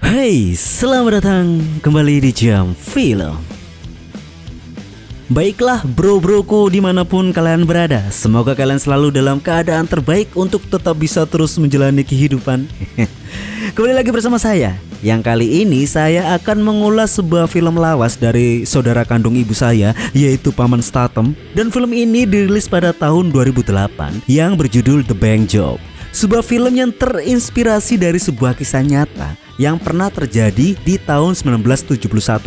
Hey, selamat datang kembali di Jam Film. Baiklah bro-broku dimanapun kalian berada, semoga kalian selalu dalam keadaan terbaik untuk tetap bisa terus menjalani kehidupan. Kembali lagi bersama saya, yang kali ini saya akan mengulas sebuah film lawas dari saudara kandung ibu saya, yaitu Paman Statham. Dan film ini dirilis pada tahun 2008 yang berjudul The Bank Job. Sebuah film yang terinspirasi dari sebuah kisah nyata yang pernah terjadi di tahun 1971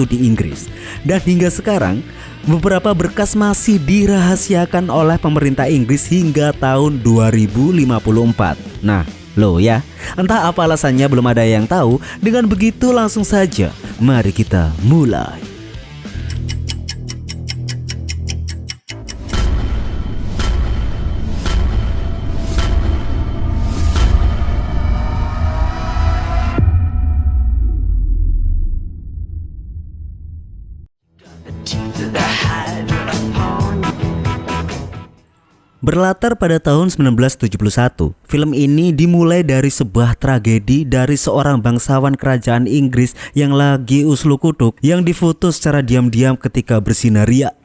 di Inggris. Dan hingga sekarang beberapa berkas masih dirahasiakan oleh pemerintah Inggris hingga tahun 2054. Nah, loh ya, entah apa alasannya belum ada yang tahu. Dengan begitu langsung saja, mari kita mulai. Berlatar pada tahun 1971, film ini dimulai dari sebuah tragedi dari seorang bangsawan kerajaan Inggris yang lagi uslu-kutuk yang difoto secara diam-diam ketika bersinaria.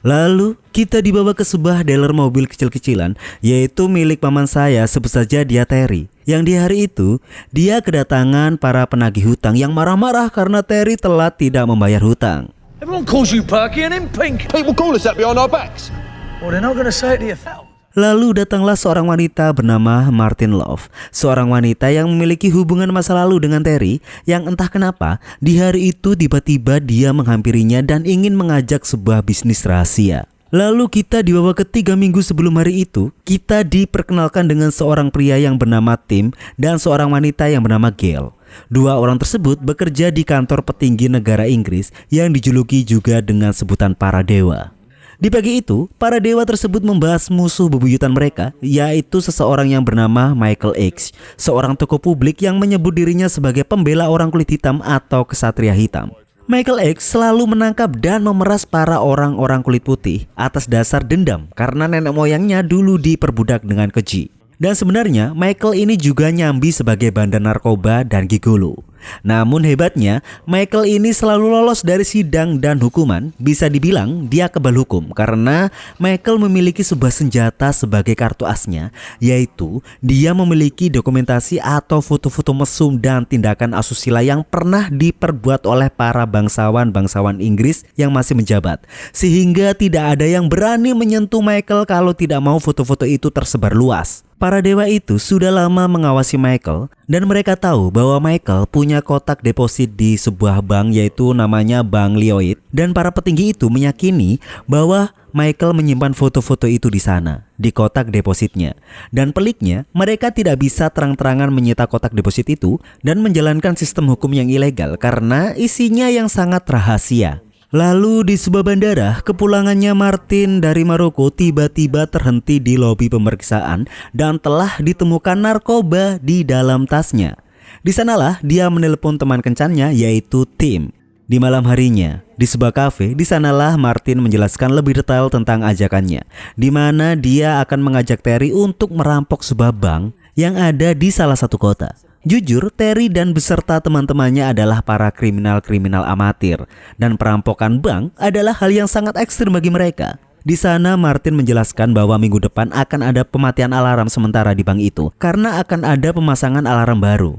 Lalu kita dibawa ke sebuah dealer mobil kecil-kecilan, yaitu milik paman saya, sebut saja dia Terry. Yang di hari itu dia kedatangan para penagih hutang yang marah-marah karena Terry telat tidak membayar hutang. Everyone calls you Perky and him Pink. People call us that behind our backs. Well, they're not going to say it to your face. Lalu datanglah seorang wanita bernama Martin Love, seorang wanita yang memiliki hubungan masa lalu dengan Terry, yang entah kenapa di hari itu tiba-tiba dia menghampirinya dan ingin mengajak sebuah bisnis rahasia. Lalu kita dibawa ke 3 minggu sebelum hari itu, kita diperkenalkan dengan seorang pria yang bernama Tim dan seorang wanita yang bernama Gail. Dua orang tersebut bekerja di kantor petinggi negara Inggris yang dijuluki juga dengan sebutan para dewa. Di pagi itu, para dewa tersebut membahas musuh bebuyutan mereka, yaitu seseorang yang bernama Michael X, seorang tokoh publik yang menyebut dirinya sebagai pembela orang kulit hitam atau kesatria hitam. Michael X selalu menangkap dan memeras para orang-orang kulit putih atas dasar dendam karena nenek moyangnya dulu diperbudak dengan keji. Dan sebenarnya Michael ini juga nyambi sebagai bandar narkoba dan gigolo. Namun hebatnya, Michael ini selalu lolos dari sidang dan hukuman. Bisa dibilang dia kebal hukum karena Michael memiliki sebuah senjata sebagai kartu asnya, yaitu dia memiliki dokumentasi atau foto-foto mesum dan tindakan asusila yang pernah diperbuat oleh para bangsawan-bangsawan Inggris yang masih menjabat. Sehingga tidak ada yang berani menyentuh Michael kalau tidak mau foto-foto itu tersebar luas. Para dewa itu sudah lama mengawasi Michael dan mereka tahu bahwa Michael punya kotak deposit di sebuah bank, yaitu namanya Bank Lloyd, dan para petinggi itu meyakini bahwa Michael menyimpan foto-foto itu di sana, di kotak depositnya. Dan peliknya, mereka tidak bisa terang-terangan menyita kotak deposit itu dan menjalankan sistem hukum yang ilegal karena isinya yang sangat rahasia. Lalu di sebuah bandara, kepulangannya Martin dari Maroko tiba-tiba terhenti di lobi pemeriksaan dan telah ditemukan narkoba di dalam tasnya. Di sanalah dia menelepon teman kencannya, yaitu Tim. Di malam harinya, di sebuah kafe, di sanalah Martin menjelaskan lebih detail tentang ajakannya, di mana dia akan mengajak Terry untuk merampok sebuah bank yang ada di salah satu kota. Jujur, Terry dan beserta teman-temannya adalah para kriminal-kriminal amatir, dan perampokan bank adalah hal yang sangat ekstrim bagi mereka. Di sana Martin menjelaskan bahwa minggu depan akan ada pematian alarm sementara di bank itu karena akan ada pemasangan alarm baru.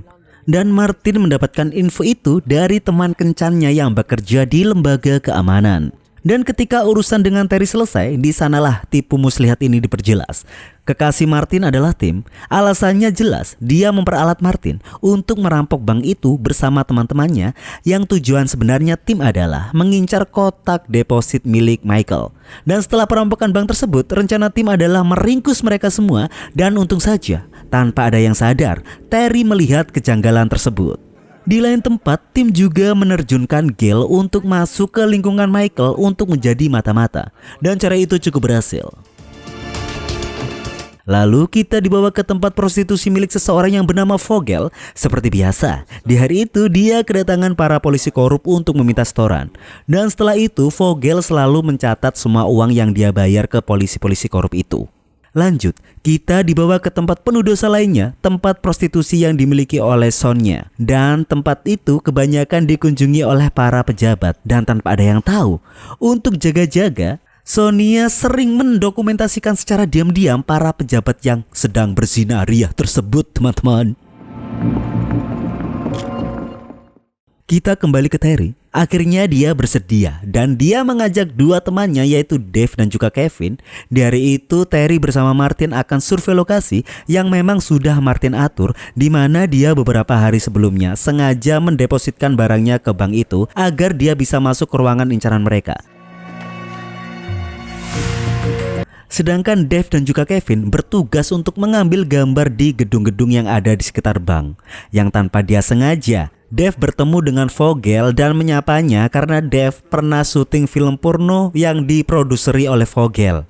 Dan Martin mendapatkan info itu dari teman kencannya yang bekerja di lembaga keamanan. Dan ketika urusan dengan Terry selesai, di sanalah tipu muslihat ini diperjelas. Kekasih Martin adalah Tim. Alasannya jelas, dia memperalat Martin untuk merampok bank itu bersama teman-temannya, yang tujuan sebenarnya Tim adalah mengincar kotak deposit milik Michael. Dan setelah perampokan bank tersebut, rencana Tim adalah meringkus mereka semua, dan untung saja tanpa ada yang sadar, Terry melihat kejanggalan tersebut. Di lain tempat, Tim juga menerjunkan Gail untuk masuk ke lingkungan Michael untuk menjadi mata-mata, dan cara itu cukup berhasil. Lalu kita dibawa ke tempat prostitusi milik seseorang yang bernama Vogel. Seperti biasa, di hari itu dia kedatangan para polisi korup untuk meminta setoran. Dan setelah itu Vogel selalu mencatat semua uang yang dia bayar ke polisi-polisi korup itu. Lanjut, kita dibawa ke tempat penuh dosa lainnya, tempat prostitusi yang dimiliki oleh Sonia. Dan tempat itu kebanyakan dikunjungi oleh para pejabat. Dan tanpa ada yang tahu, untuk jaga-jaga, Sonia sering mendokumentasikan secara diam-diam para pejabat yang sedang berzina riah tersebut, teman-teman. Kita kembali ke Terry. Akhirnya dia bersedia dan dia mengajak dua temannya yaitu Dave dan juga Kevin. Di hari itu Terry bersama Martin akan survei lokasi yang memang sudah Martin atur, di mana dia beberapa hari sebelumnya sengaja mendepositkan barangnya ke bank itu agar dia bisa masuk ke ruangan incaran mereka. Sedangkan Dave dan juga Kevin bertugas untuk mengambil gambar di gedung-gedung yang ada di sekitar bank. Yang tanpa dia sengaja, Dave bertemu dengan Vogel dan menyapanya karena Dave pernah syuting film porno yang diproduseri oleh Vogel.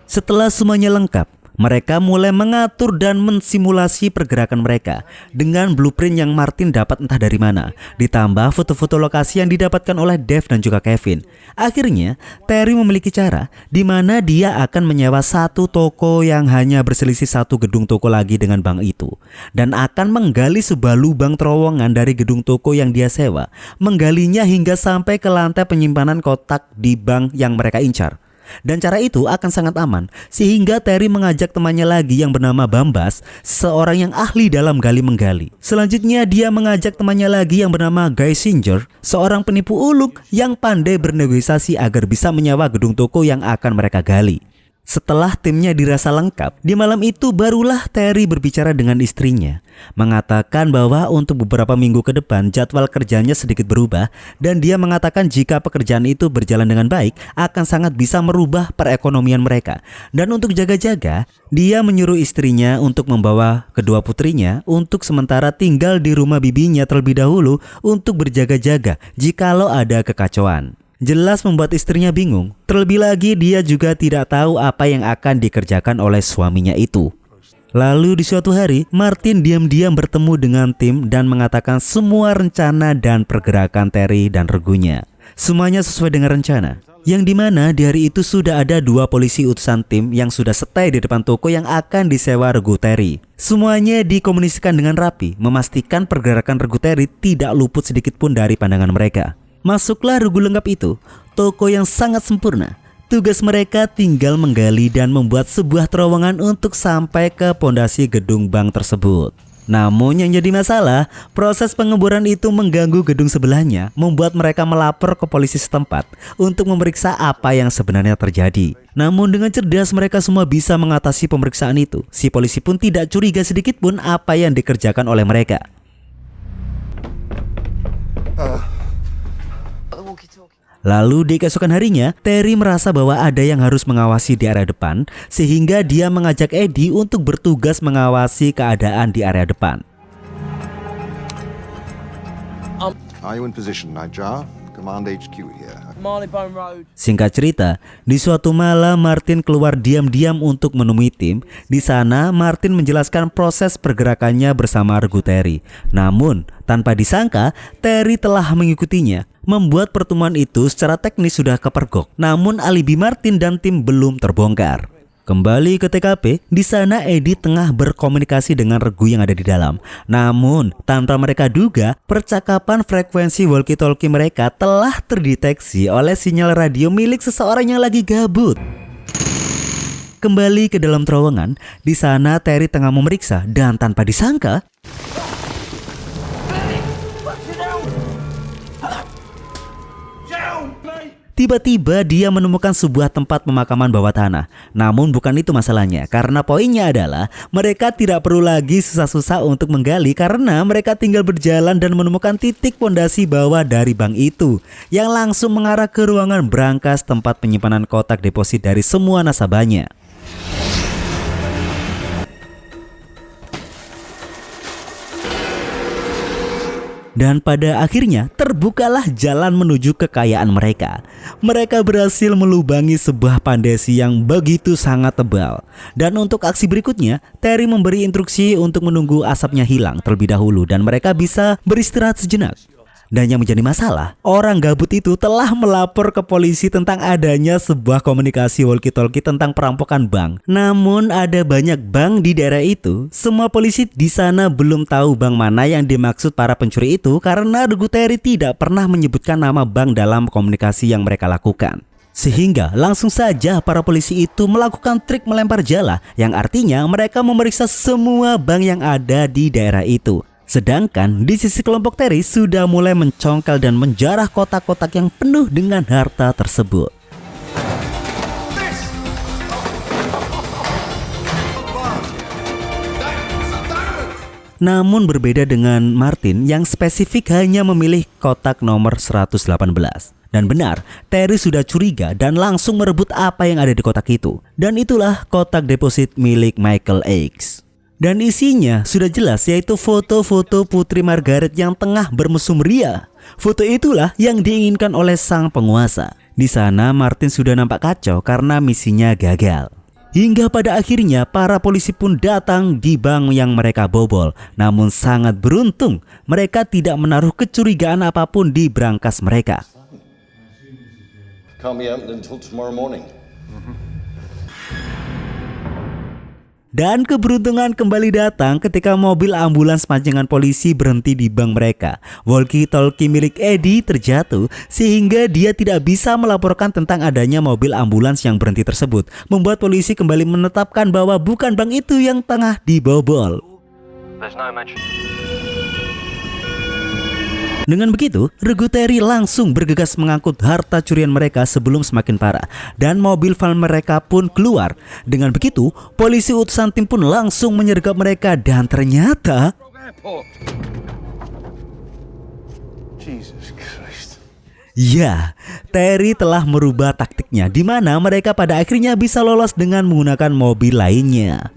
Setelah semuanya lengkap, mereka mulai mengatur dan mensimulasi pergerakan mereka dengan blueprint yang Martin dapat entah dari mana, ditambah foto-foto lokasi yang didapatkan oleh Dave dan juga Kevin. Akhirnya, Terry memiliki cara di mana dia akan menyewa satu toko yang hanya berselisih satu gedung toko lagi dengan bank itu, dan akan menggali sebuah lubang terowongan dari gedung toko yang dia sewa, menggalinya hingga sampai ke lantai penyimpanan kotak di bank yang mereka incar. Dan cara itu akan sangat aman, sehingga Terry mengajak temannya lagi yang bernama Bambas, seorang yang ahli dalam gali-menggali. Selanjutnya dia mengajak temannya lagi yang bernama Guy Singer, seorang penipu ulung yang pandai bernegosiasi agar bisa menyewa gedung toko yang akan mereka gali. Setelah timnya dirasa lengkap, di malam itu barulah Terry berbicara dengan istrinya, mengatakan bahwa untuk beberapa minggu ke depan jadwal kerjanya sedikit berubah, dan dia mengatakan jika pekerjaan itu berjalan dengan baik akan sangat bisa merubah perekonomian mereka. Dan untuk jaga-jaga, dia menyuruh istrinya untuk membawa kedua putrinya untuk sementara tinggal di rumah bibinya terlebih dahulu untuk berjaga-jaga jikalau ada kekacauan. Jelas membuat istrinya bingung. Terlebih lagi dia juga tidak tahu apa yang akan dikerjakan oleh suaminya itu. Lalu di suatu hari, Martin diam-diam bertemu dengan tim dan mengatakan semua rencana dan pergerakan Terry dan regunya. Semuanya sesuai dengan rencana. Yang dimana di hari itu sudah ada dua polisi utusan tim yang sudah stay di depan toko yang akan disewa regu Terry. Semuanya dikomunikasikan dengan rapi, memastikan pergerakan regu Terry tidak luput sedikit pun dari pandangan mereka. Masuklah regu lengkap itu, toko yang sangat sempurna. Tugas mereka tinggal menggali dan membuat sebuah terowongan untuk sampai ke pondasi gedung bank tersebut. Namun yang jadi masalah, proses pengeboran itu mengganggu gedung sebelahnya, membuat mereka melapor ke polisi setempat untuk memeriksa apa yang sebenarnya terjadi. Namun dengan cerdas mereka semua bisa mengatasi pemeriksaan itu. Si polisi pun tidak curiga sedikit pun apa yang dikerjakan oleh mereka. Lalu di keesokan harinya, Terry merasa bahwa ada yang harus mengawasi di area depan, sehingga dia mengajak Eddie untuk bertugas mengawasi keadaan di area depan. Are you in position, Nightjar? Command HQ here. Marylebone Road. Singkat cerita, di suatu malam Martin keluar diam-diam untuk menemui tim. Di sana Martin menjelaskan proses pergerakannya bersama regu Terry. Namun tanpa disangka Terry telah mengikutinya, membuat pertemuan itu secara teknis sudah kepergok. Namun alibi Martin dan tim belum terbongkar. Kembali ke TKP, di sana Eddie tengah berkomunikasi dengan regu yang ada di dalam. Namun, tanpa mereka duga, percakapan frekuensi walkie-talkie mereka telah terdeteksi oleh sinyal radio milik seseorang yang lagi gabut. Kembali ke dalam terowongan, di sana Terry tengah memeriksa dan tanpa disangka, tiba-tiba dia menemukan sebuah tempat pemakaman bawah tanah. Namun bukan itu masalahnya, karena poinnya adalah mereka tidak perlu lagi susah-susah untuk menggali karena mereka tinggal berjalan dan menemukan titik pondasi bawah dari bank itu yang langsung mengarah ke ruangan brankas tempat penyimpanan kotak deposit dari semua nasabahnya. Dan pada akhirnya terbukalah jalan menuju kekayaan mereka. Mereka berhasil melubangi sebuah pondasi yang begitu sangat tebal. Dan untuk aksi berikutnya, Terry memberi instruksi untuk menunggu asapnya hilang terlebih dahulu dan mereka bisa beristirahat sejenak. Dan yang menjadi masalah, orang gabut itu telah melapor ke polisi tentang adanya sebuah komunikasi walkie-talkie tentang perampokan bank. Namun ada banyak bank di daerah itu. Semua polisi di sana belum tahu bank mana yang dimaksud para pencuri itu karena Regu Terry tidak pernah menyebutkan nama bank dalam komunikasi yang mereka lakukan. Sehingga langsung saja para polisi itu melakukan trik melempar jala, yang artinya mereka memeriksa semua bank yang ada di daerah itu. Sedangkan di sisi kelompok Terry sudah mulai mencongkel dan menjarah kotak-kotak yang penuh dengan harta tersebut. Namun berbeda dengan Martin yang spesifik hanya memilih kotak nomor 118. Dan benar, Terry sudah curiga dan langsung merebut apa yang ada di kotak itu. Dan itulah kotak deposit milik Michael X. Dan isinya sudah jelas, yaitu foto-foto Putri Margaret yang tengah bermesum ria. Foto itulah yang diinginkan oleh sang penguasa. Di sana Martin sudah nampak kacau karena misinya gagal. Hingga pada akhirnya para polisi pun datang di bank yang mereka bobol. Namun sangat beruntung, mereka tidak menaruh kecurigaan apapun di brankas mereka. Can't be opened until tomorrow morning. Dan keberuntungan kembali datang ketika mobil ambulans pancingan polisi berhenti di bank mereka. Walkie-talkie milik Eddie terjatuh sehingga dia tidak bisa melaporkan tentang adanya mobil ambulans yang berhenti tersebut. Membuat polisi kembali menetapkan bahwa bukan bank itu yang tengah dibobol. Dengan begitu, Regu Terry langsung bergegas mengangkut harta curian mereka sebelum semakin parah. Dan mobil van mereka pun keluar. Dengan begitu, polisi utusan tim pun langsung menyergap mereka. Dan ternyata Jesus Christ. ya, Terry telah merubah taktiknya, di mana mereka pada akhirnya bisa lolos dengan menggunakan mobil lainnya.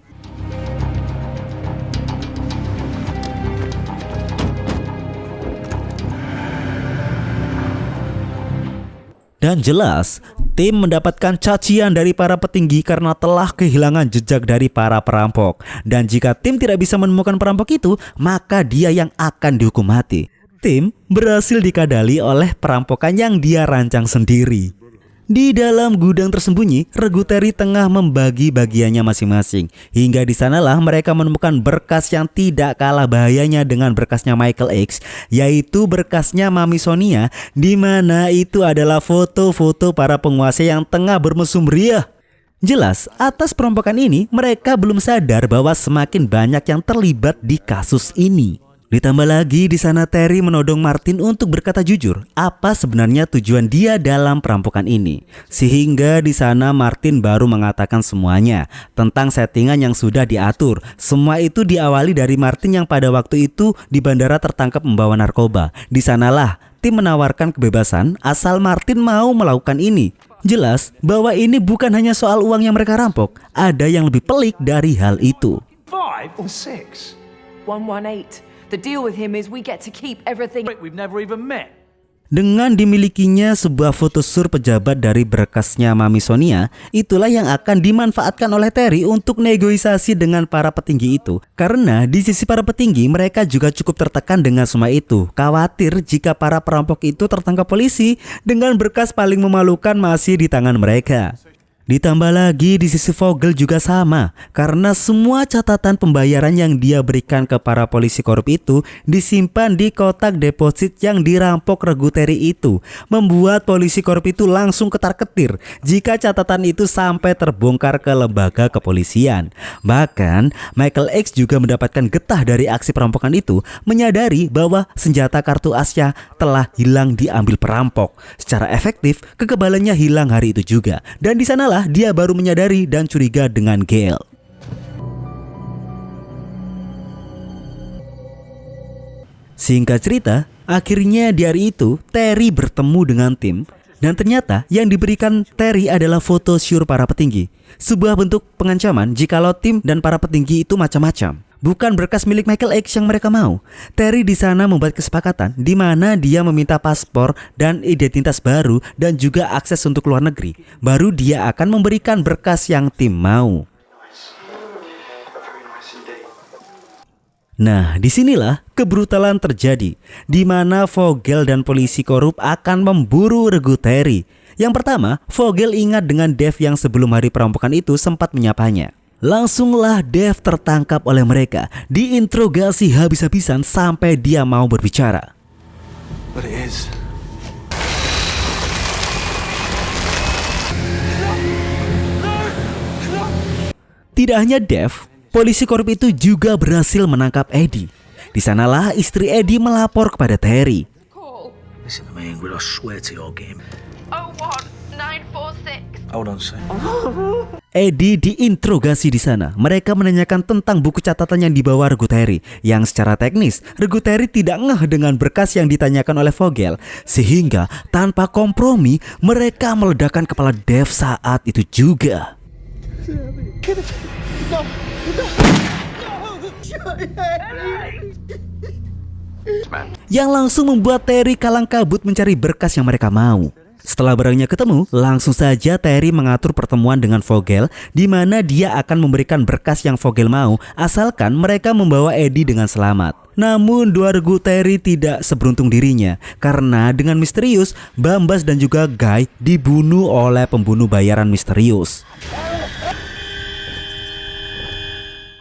Dan jelas, tim mendapatkan cacian dari para petinggi karena telah kehilangan jejak dari para perampok. Dan jika tim tidak bisa menemukan perampok itu, maka dia yang akan dihukum mati. Tim berhasil dikadali oleh perampokan yang dia rancang sendiri. Di dalam gudang tersembunyi, Regu Terry tengah membagi bagiannya masing-masing. Hingga di sanalah mereka menemukan berkas yang tidak kalah bahayanya dengan berkasnya Michael X, yaitu berkasnya Mami Sonia, di mana itu adalah foto-foto para penguasa yang tengah bermesum ria. Jelas, atas perampokan ini mereka belum sadar bahwa semakin banyak yang terlibat di kasus ini. Ditambah lagi di sana Terry menodong Martin untuk berkata jujur apa sebenarnya tujuan dia dalam perampokan ini. Sehingga di sana Martin baru mengatakan semuanya tentang settingan yang sudah diatur. Semua itu diawali dari Martin yang pada waktu itu di bandara tertangkap membawa narkoba. Di sanalah tim menawarkan kebebasan asal Martin mau melakukan ini. Jelas bahwa ini bukan hanya soal uang yang mereka rampok. Ada yang lebih pelik dari hal itu. 5 or 6? 118. The deal with him is we get to keep everything. We've never even met. Dengan dimilikinya sebuah foto sur pejabat dari berkasnya Mami Sonia, itulah yang akan dimanfaatkan oleh Terry untuk negosiasi dengan para petinggi itu. Karena di sisi para petinggi mereka juga cukup tertekan dengan semua itu. Khawatir jika para perampok itu tertangkap polisi dengan berkas paling memalukan masih di tangan mereka. Ditambah lagi di sisi Vogel juga sama, karena semua catatan pembayaran yang dia berikan ke para polisi korup itu disimpan di kotak deposit yang dirampok Regu Terry itu. Membuat polisi korup itu langsung ketar-ketir jika catatan itu sampai terbongkar ke lembaga kepolisian. Bahkan Michael X juga mendapatkan getah dari aksi perampokan itu, menyadari bahwa senjata kartu Asya telah hilang diambil perampok. Secara efektif, kekebalannya hilang hari itu juga. Dan di sanalah dia baru menyadari dan curiga dengan Gail. Singkat cerita, akhirnya di hari itu Terry bertemu dengan tim. Dan ternyata yang diberikan Terry adalah foto syur para petinggi. Sebuah bentuk pengancaman jikalau tim dan para petinggi itu macam-macam. Bukan berkas milik Michael X yang mereka mau. Terry di sana membuat kesepakatan di mana dia meminta paspor dan identitas baru dan juga akses untuk luar negeri. Baru dia akan memberikan berkas yang tim mau. Nah, disinilah kebrutalan terjadi, di mana Vogel dan polisi korup akan memburu regu Terry. Yang pertama, Vogel ingat dengan Dave yang sebelum hari perampokan itu sempat menyapanya. Langsunglah Dave tertangkap oleh mereka, diinterogasi habis-habisan sampai dia mau berbicara. But it is. Tidak hanya Dave, polisi korup itu juga berhasil menangkap Eddie. Di sanalah istri Eddie melapor kepada Terry. Call Listen to me, Ingrid. I swear to your game. 01946. Hold on, sir. Eddie diinterogasi di sana. Mereka menanyakan tentang buku catatan yang dibawa regu Terry, yang secara teknis regu Terry tidak ngeh dengan berkas yang ditanyakan oleh Vogel, sehingga tanpa kompromi mereka meledakkan kepala Dave saat itu juga. Yang langsung membuat Terry kalang kabut mencari berkas yang mereka mau. Setelah barangnya ketemu, langsung saja Terry mengatur pertemuan dengan Vogel, di mana dia akan memberikan berkas yang Vogel mau, asalkan mereka membawa Eddie dengan selamat. Namun dua regu Terry tidak seberuntung dirinya, karena dengan misterius, Bambas dan juga Guy dibunuh oleh pembunuh bayaran misterius.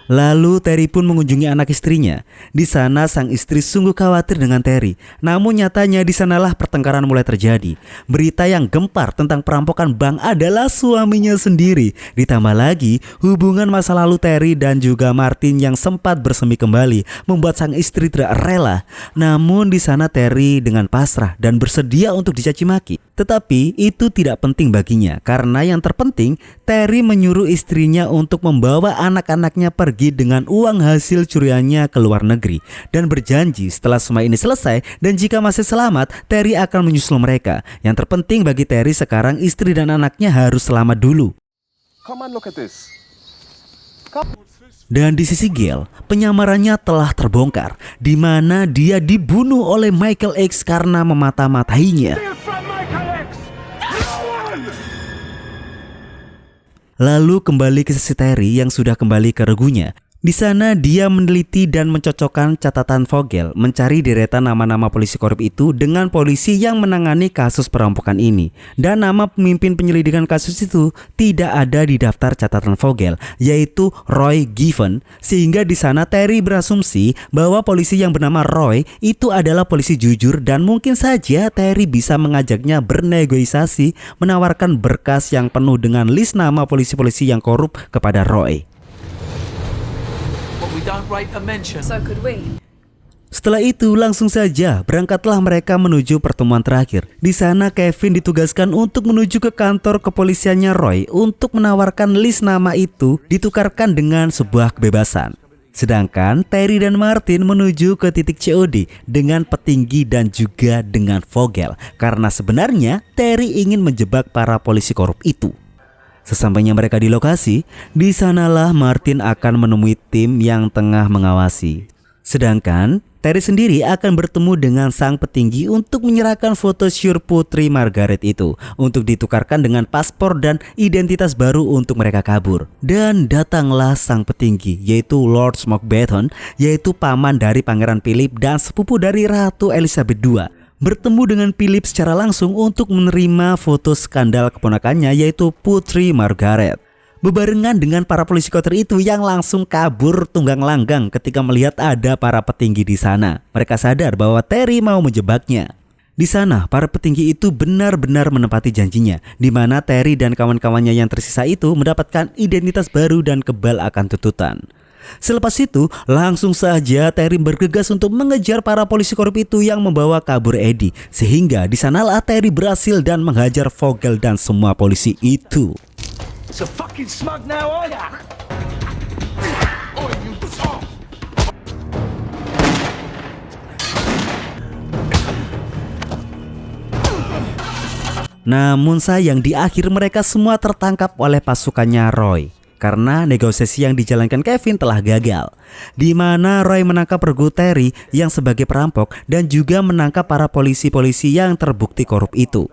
Lalu Terry pun mengunjungi anak istrinya. Di sana sang istri sungguh khawatir dengan Terry. Namun nyatanya di sanalah pertengkaran mulai terjadi. Berita yang gempar tentang perampokan bank adalah suaminya sendiri. Ditambah lagi hubungan masa lalu Terry dan juga Martin yang sempat bersemi kembali membuat sang istri tidak rela. Namun di sana Terry dengan pasrah dan bersedia untuk dicaci maki. Tetapi itu tidak penting baginya, karena yang terpenting Terry menyuruh istrinya untuk membawa anak-anaknya pergi dengan uang hasil curiannya ke luar negeri, dan berjanji setelah semua ini selesai dan jika masih selamat, Terry akan menyusul mereka. Yang terpenting bagi Terry sekarang istri dan anaknya harus selamat dulu. Come and look at this. Dan di sisi Gale, penyamarannya telah terbongkar, di mana dia dibunuh oleh Michael X karena memata-matainya. Lalu kembali ke sisi Terry yang sudah kembali ke regunya. Di sana dia meneliti dan mencocokkan catatan Vogel mencari deretan nama-nama polisi korup itu dengan polisi yang menangani kasus perampokan ini. Dan nama pemimpin penyelidikan kasus itu tidak ada di daftar catatan Vogel, yaitu Roy Given. Sehingga di sana Terry berasumsi bahwa polisi yang bernama Roy itu adalah polisi jujur, dan mungkin saja Terry bisa mengajaknya bernegosiasi menawarkan berkas yang penuh dengan list nama polisi-polisi yang korup kepada Roy. We don't rate a mention. So could we? Setelah itu langsung saja berangkatlah mereka menuju pertemuan terakhir. Di sana Kevin ditugaskan untuk menuju ke kantor kepolisiannya Roy untuk menawarkan list nama itu ditukarkan dengan sebuah kebebasan. Sedangkan Terry dan Martin menuju ke titik COD dengan petinggi dan juga dengan Vogel, karena sebenarnya Terry ingin menjebak para polisi korup itu. Sesampainya mereka di lokasi, di sanalah Martin akan menemui tim yang tengah mengawasi. Sedangkan Terry sendiri akan bertemu dengan sang petinggi untuk menyerahkan foto syur Putri Margaret itu untuk ditukarkan dengan paspor dan identitas baru untuk mereka kabur. Dan datanglah sang petinggi, yaitu Lord Smokebaton, yaitu paman dari Pangeran Philip dan sepupu dari Ratu Elizabeth II. Bertemu dengan Philip secara langsung untuk menerima foto skandal keponakannya, yaitu Putri Margaret. Bebarengan dengan para polisi kotor itu yang langsung kabur tunggang langgang ketika melihat ada para petinggi di sana. Mereka sadar bahwa Terry mau menjebaknya. Di sana para petinggi itu benar-benar menepati janjinya, di mana Terry dan kawan-kawannya yang tersisa itu mendapatkan identitas baru dan kebal akan tuntutan. Selepas itu, langsung saja Terry bergegas untuk mengejar para polisi korup itu yang membawa kabur Eddie. Sehingga di sanalah Terry berhasil dan menghajar Vogel dan semua polisi itu. So fucking smug now, are ya? Namun sayang di akhir mereka semua tertangkap oleh pasukannya Roy. Karena negosiasi yang dijalankan Kevin telah gagal, di mana Roy menangkap regu Terry yang sebagai perampok dan juga menangkap para polisi-polisi yang terbukti korup itu.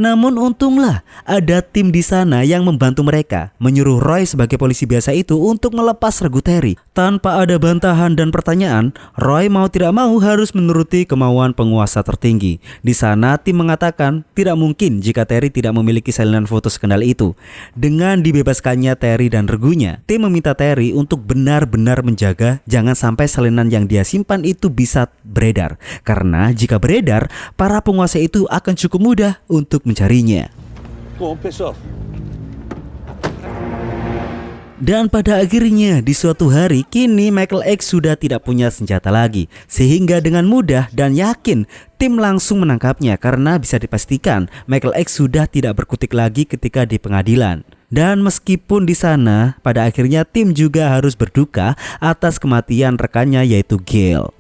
Namun untunglah ada tim di sana yang membantu mereka, menyuruh Roy sebagai polisi biasa itu untuk melepas regu Terry. Tanpa ada bantahan dan pertanyaan, Roy mau tidak mau harus menuruti kemauan penguasa tertinggi. Di sana tim mengatakan tidak mungkin jika Terry tidak memiliki salinan foto skandal itu. Dengan dibebaskannya Terry dan regunya, tim meminta Terry untuk benar-benar menjaga jangan sampai salinan yang dia simpan itu bisa beredar. Karena jika beredar, para penguasa itu akan cukup mudah untuk mencarinya. Go on, piss off. Dan pada akhirnya di suatu hari kini Michael X sudah tidak punya senjata lagi, sehingga dengan mudah dan yakin tim langsung menangkapnya karena bisa dipastikan Michael X sudah tidak berkutik lagi ketika di pengadilan. Dan meskipun di sana pada akhirnya tim juga harus berduka atas kematian rekannya yaitu Gale.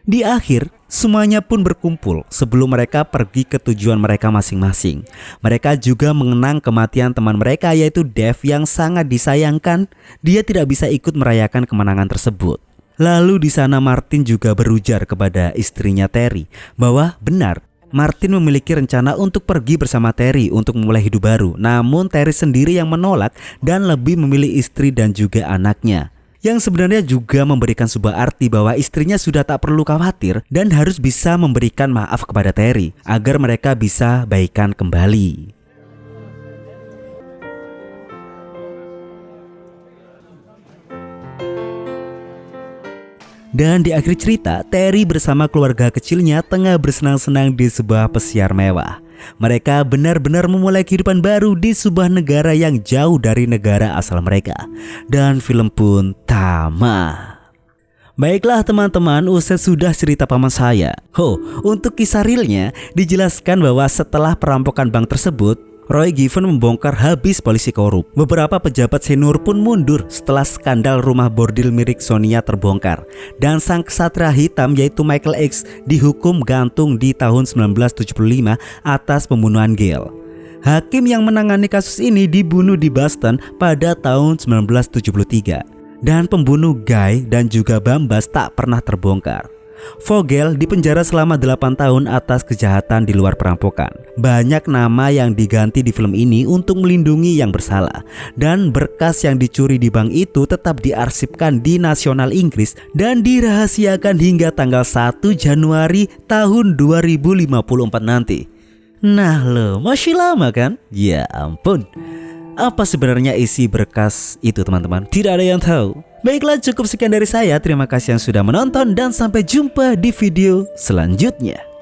Di akhir, semuanya pun berkumpul sebelum mereka pergi ke tujuan mereka masing-masing. Mereka juga mengenang kematian teman mereka yaitu Dave yang sangat disayangkan. Dia tidak bisa ikut merayakan kemenangan tersebut. Lalu di sana Martin juga berujar kepada istrinya Terry bahwa benar Martin memiliki rencana untuk pergi bersama Terry untuk memulai hidup baru. Namun Terry sendiri yang menolak dan lebih memilih istri dan juga anaknya. Yang sebenarnya juga memberikan sebuah arti bahwa istrinya sudah tak perlu khawatir dan harus bisa memberikan maaf kepada Terry agar mereka bisa baikan kembali. Dan di akhir cerita, Terry bersama keluarga kecilnya tengah bersenang-senang di sebuah pesiar mewah. Mereka benar-benar memulai kehidupan baru di sebuah negara yang jauh dari negara asal mereka. Dan film pun tamat. Baiklah teman-teman, usai sudah cerita paman saya. Untuk kisah realnya dijelaskan bahwa setelah perampokan bank tersebut, Roy Given membongkar habis polisi korup. Beberapa pejabat senior pun mundur setelah skandal rumah bordil milik Sonia terbongkar. Dan sang ksatria hitam yaitu Michael X dihukum gantung di tahun 1975 atas pembunuhan Gale. Hakim yang menangani kasus ini dibunuh di Boston pada tahun 1973. Dan pembunuh Guy dan juga Bambas tak pernah terbongkar. Vogel dipenjara selama 8 tahun atas kejahatan di luar perampokan. Banyak nama yang diganti di film ini untuk melindungi yang bersalah. Dan berkas yang dicuri di bank itu tetap diarsipkan di Nasional Inggris dan dirahasiakan hingga tanggal 1 Januari tahun 2054 nanti. Nah lo, masih lama kan? Ya ampun. Apa sebenarnya isi berkas itu teman-teman? Tidak ada yang tahu. Baiklah, cukup sekian dari saya. Terima kasih yang sudah menonton dan sampai jumpa di video selanjutnya.